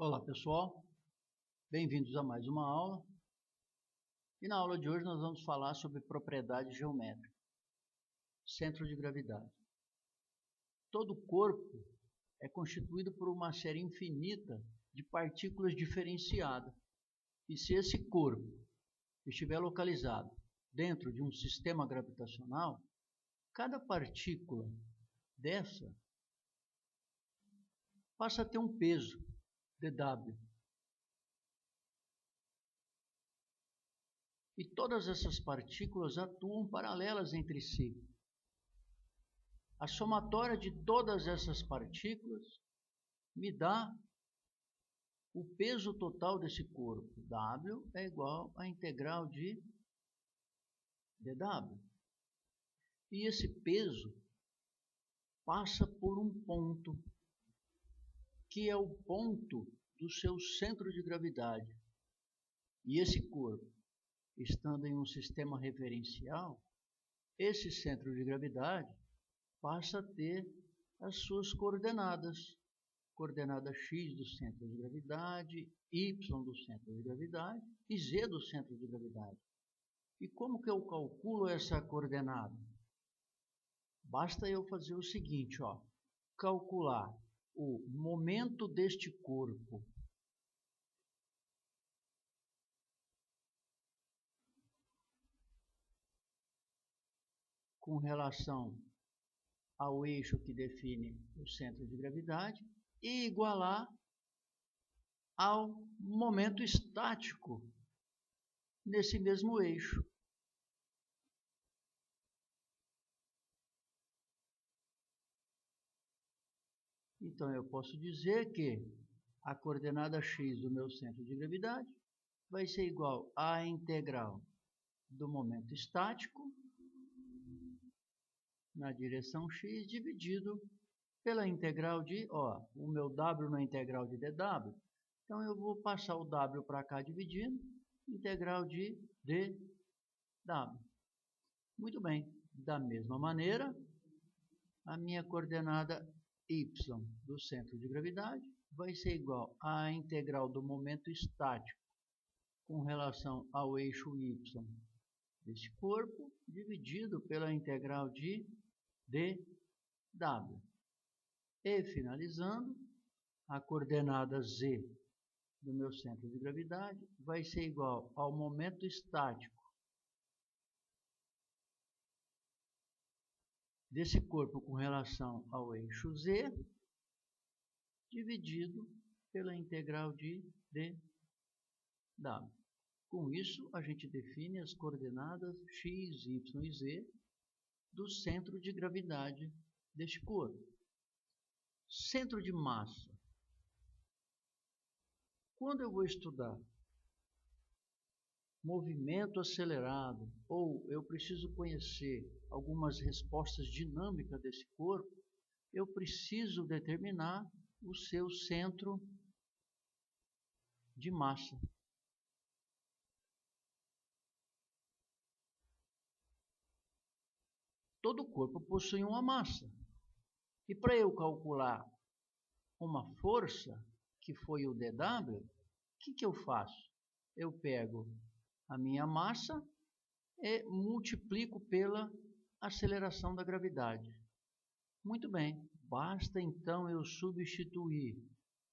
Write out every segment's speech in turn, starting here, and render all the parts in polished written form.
Olá pessoal, bem-vindos a mais uma aula. E na aula de hoje nós vamos falar sobre propriedade geométrica, centro de gravidade. Todo corpo é constituído por uma série infinita de partículas diferenciadas. E se esse corpo estiver localizado dentro de um sistema gravitacional, cada partícula dessa passa a ter um peso, dW. E todas essas partículas atuam paralelas entre si. A somatória de todas essas partículas me dá o peso total desse corpo. W é igual à integral de dW. E esse peso passa por um ponto, que é o ponto do seu centro de gravidade. E esse corpo, estando em um sistema referencial, esse centro de gravidade passa a ter as suas coordenadas. Coordenada x do centro de gravidade, y do centro de gravidade e z do centro de gravidade. E como que eu calculo essa coordenada? Basta eu fazer o seguinte, calcular o momento deste corpo com relação ao eixo que define o centro de gravidade e igualar ao momento estático nesse mesmo eixo. Então eu posso dizer que a coordenada x do meu centro de gravidade vai ser igual à integral do momento estático na direção x dividido pela integral de, o meu w na integral de dw, então eu vou passar o w para cá dividindo, integral de dw. Muito bem, da mesma maneira, a minha coordenada y do centro de gravidade vai ser igual à integral do momento estático com relação ao eixo y desse corpo, dividido pela integral de dw. E finalizando, a coordenada z do meu centro de gravidade vai ser igual ao momento estático desse corpo com relação ao eixo z, dividido pela integral de dw. Com isso, a gente define as coordenadas x, y e z do centro de gravidade deste corpo. Centro de massa. Quando eu vou estudar movimento acelerado, ou eu preciso conhecer algumas respostas dinâmicas desse corpo, eu preciso determinar o seu centro de massa. Todo corpo possui uma massa. E para eu calcular uma força, que foi o dW, o que eu faço? Eu pego a minha massa e multiplico pela aceleração da gravidade. Muito bem, basta então eu substituir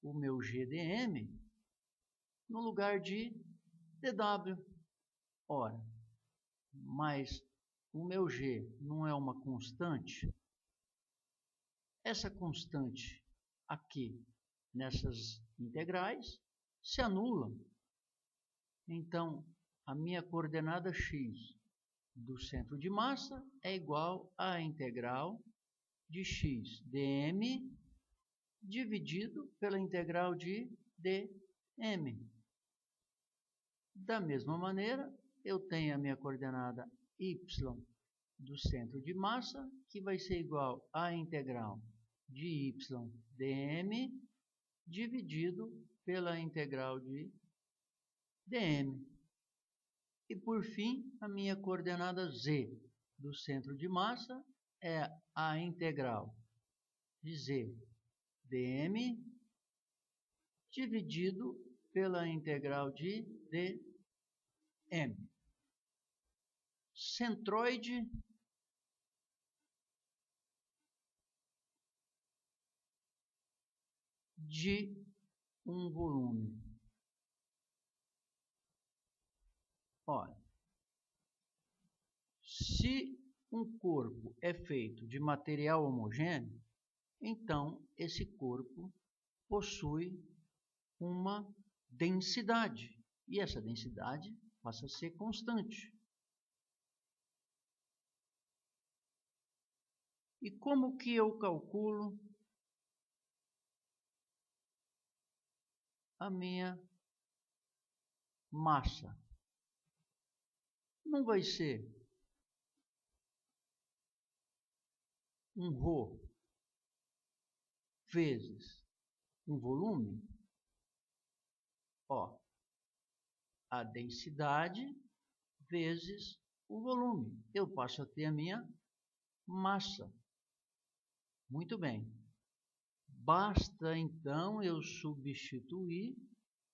o meu GdM no lugar de dW. Ora, mas o meu G não é uma constante? Essa constante aqui, nessas integrais, se anulam. Então, a minha coordenada x do centro de massa é igual à integral de x dm dividido pela integral de dm. Da mesma maneira, eu tenho a minha coordenada y do centro de massa, que vai ser igual à integral de y dm dividido pela integral de dm. E por fim, a minha coordenada z do centro de massa é a integral de z dm dividido pela integral de dm. Centroide de um volume. Olha, se um corpo é feito de material homogêneo, então esse corpo possui uma densidade, e essa densidade passa a ser constante. E como que eu calculo a minha massa? Não vai ser um ρ vezes um volume? Ó, a densidade vezes o volume. Eu passo a ter a minha massa. Muito bem. Basta então eu substituir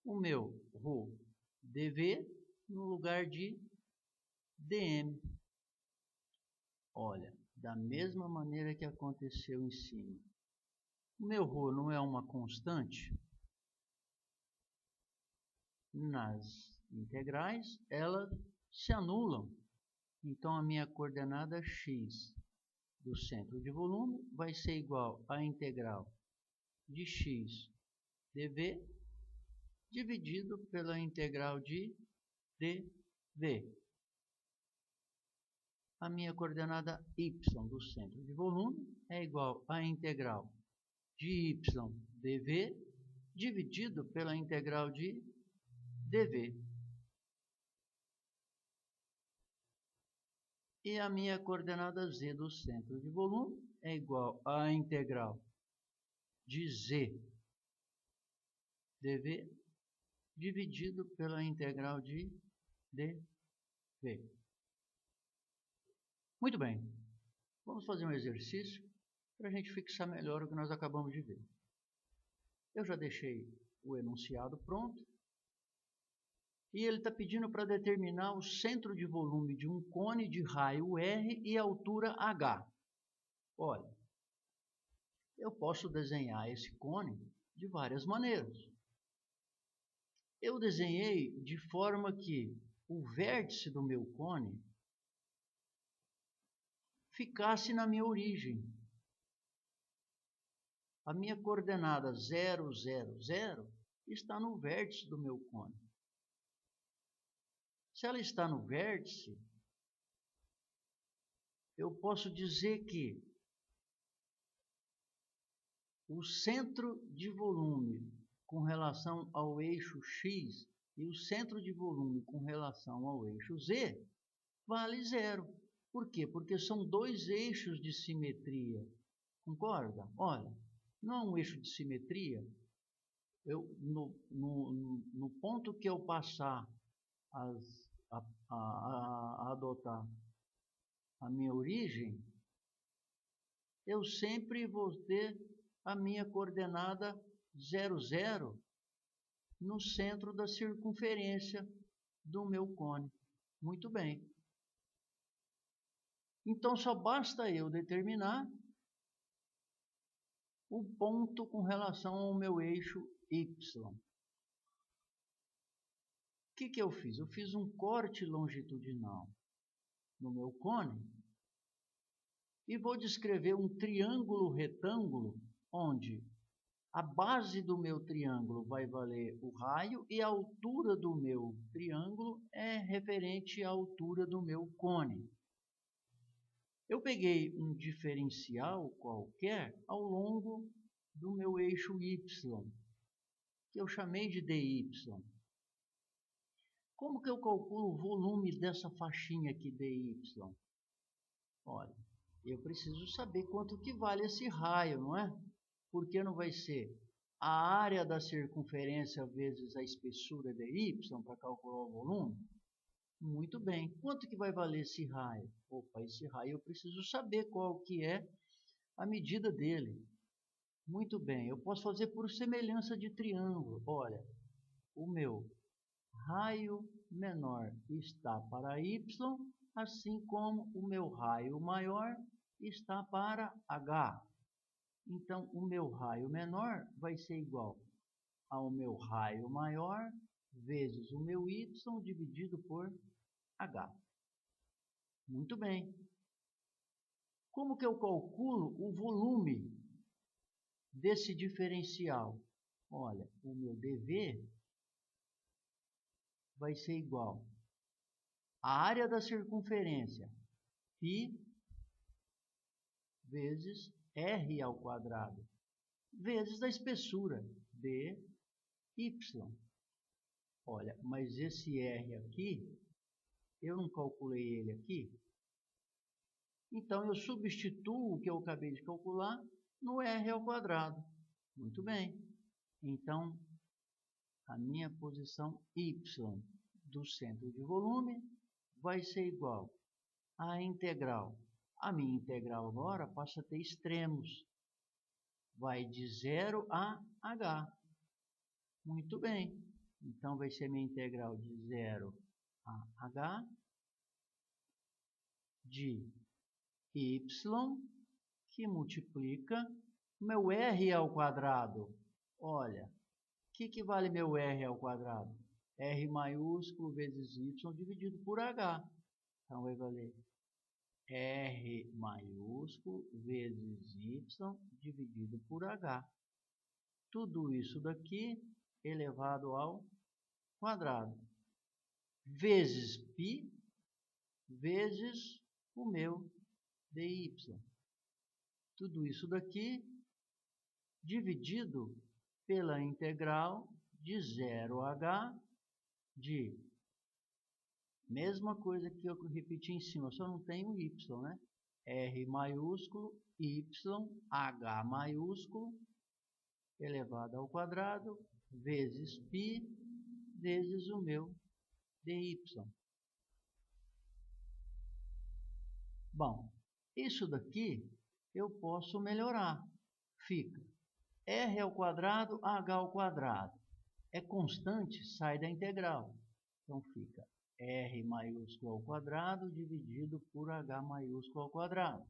o meu ρ dV no lugar de dm. Olha, da mesma maneira que aconteceu em cima. O meu ρ não é uma constante? Nas integrais, elas se anulam. Então, a minha coordenada x do centro de volume vai ser igual à integral de x dv dividido pela integral de dv. A minha coordenada y do centro de volume é igual à integral de y dv dividido pela integral de dv. E a minha coordenada z do centro de volume é igual à integral de z dv dividido pela integral de dv. Muito bem, vamos fazer um exercício para a gente fixar melhor o que nós acabamos de ver. Eu já deixei o enunciado pronto. E ele está pedindo para determinar o centro de volume de um cone de raio R e altura H. Olha, eu posso desenhar esse cone de várias maneiras. Eu desenhei de forma que o vértice do meu cone ficasse na minha origem. A minha coordenada 0, 0, 0 está no vértice do meu cone. Se ela está no vértice, eu posso dizer que o centro de volume com relação ao eixo X e o centro de volume com relação ao eixo Z vale zero. Por quê? Porque são dois eixos de simetria. Concorda? Olha, não é um eixo de simetria. No ponto que eu passar a adotar a minha origem, eu sempre vou ter a minha coordenada 0, 0 no centro da circunferência do meu cone. Muito bem. Então, só basta eu determinar o ponto com relação ao meu eixo Y. O que eu fiz? Eu fiz um corte longitudinal no meu cone e vou descrever um triângulo retângulo onde a base do meu triângulo vai valer o raio e a altura do meu triângulo é referente à altura do meu cone. Eu peguei um diferencial qualquer ao longo do meu eixo Y, que eu chamei de dy. Como que eu calculo o volume dessa faixinha aqui dy? Olha, eu preciso saber quanto que vale esse raio, não é? Porque não vai ser a área da circunferência vezes a espessura dy para calcular o volume? Muito bem. Quanto que vai valer esse raio? Opa, esse raio eu preciso saber qual que é a medida dele. Muito bem, eu posso fazer por semelhança de triângulo. Olha, o meu raio menor está para y, assim como o meu raio maior está para h. Então, o meu raio menor vai ser igual ao meu raio maior vezes o meu y dividido por h. Muito bem. Como que eu calculo o volume desse diferencial? Olha, o meu dV vai ser igual à área da circunferência, π vezes r ao quadrado, vezes a espessura, dy. Olha, mas esse r aqui, eu não calculei ele aqui. Então, eu substituo o que eu acabei de calcular no r ao quadrado. Muito bem. Então, a minha posição y do centro de volume vai ser igual à integral. A minha integral agora passa a ter extremos. Vai de 0 a h. Muito bem. Então, vai ser minha integral de 0 a h de y, que multiplica meu r ao quadrado. Olha, o que vale meu r ao quadrado? R maiúsculo vezes y dividido por h. Então, vai valer R maiúsculo vezes y dividido por h. Tudo isso daqui elevado ao quadrado. Vezes π vezes o meu dy. Tudo isso daqui dividido pela integral de 0 a h de, mesma coisa que eu repeti em cima, só não tem o y, né? R maiúsculo, y, h maiúsculo, elevado ao quadrado, vezes π, vezes o meu dy. Bom, isso daqui eu posso melhorar. Fica r ao quadrado, h ao quadrado. É constante, sai da integral. Então, fica r maiúsculo ao quadrado dividido por h maiúsculo ao quadrado.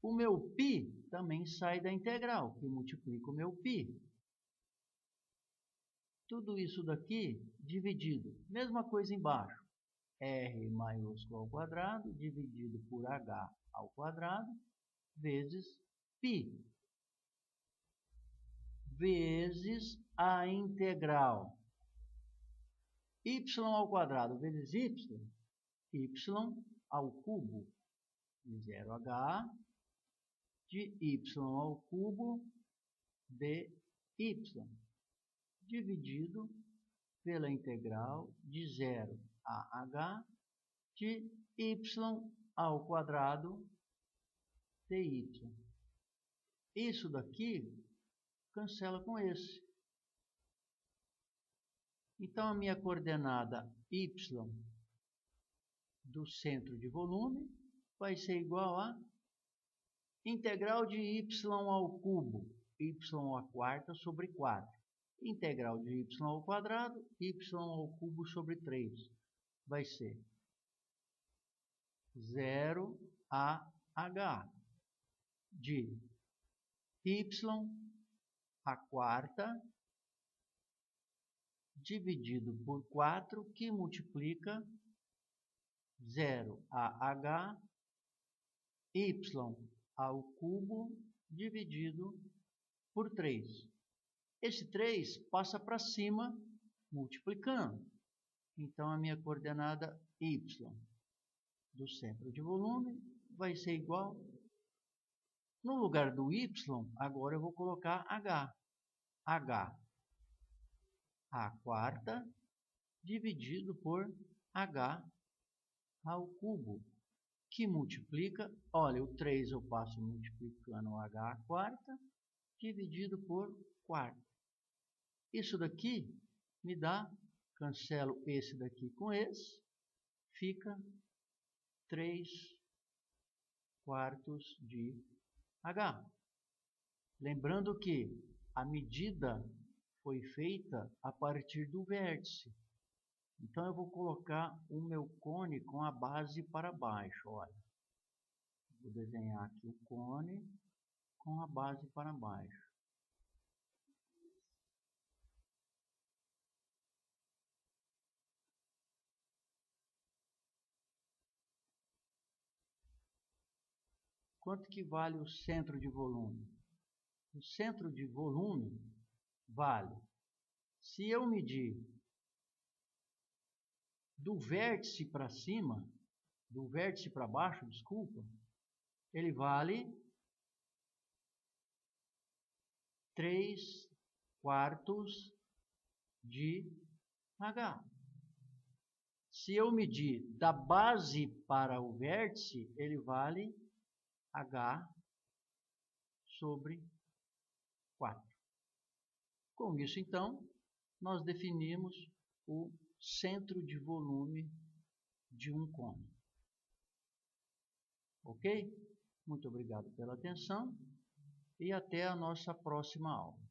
O meu π também sai da integral, que multiplica o meu π. Tudo isso daqui dividido. Mesma coisa embaixo. R maiúsculo ao quadrado dividido por h ao quadrado vezes π. Vezes a integral y ao quadrado vezes y ao cubo de 0 a h de y ao cubo dy dividido pela integral de 0 a h de y ao quadrado dy. Isso daqui cancela com esse. Então, a minha coordenada y do centro de volume vai ser igual a integral de y ao cubo, y à quarta sobre 4. Integral de y ao quadrado, y ao cubo sobre 3. Vai ser 0 a h de y à quarta dividido por 4, que multiplica 0 a h y ao cubo dividido por 3. Esse 3 passa para cima multiplicando. Então, a minha coordenada y do centro de volume vai ser igual. No lugar do y, agora eu vou colocar h. h à quarta dividido por h ao cubo, que multiplica, olha, o 3 eu passo multiplicando h à quarta dividido por quarta. Isso daqui me dá, cancelo esse daqui com esse, fica 3 quartos de H. Lembrando que a medida foi feita a partir do vértice. Então, eu vou colocar o meu cone com a base para baixo. Olha, vou desenhar aqui o cone com a base para baixo. Quanto que vale o centro de volume? O centro de volume vale, se eu medir do vértice para cima, do vértice para baixo, desculpa, ele vale 3/4 de H. Se eu medir da base para o vértice, ele vale H sobre 4. Com isso, então, nós definimos o centro de volume de um cone. Ok? Muito obrigado pela atenção e até a nossa próxima aula.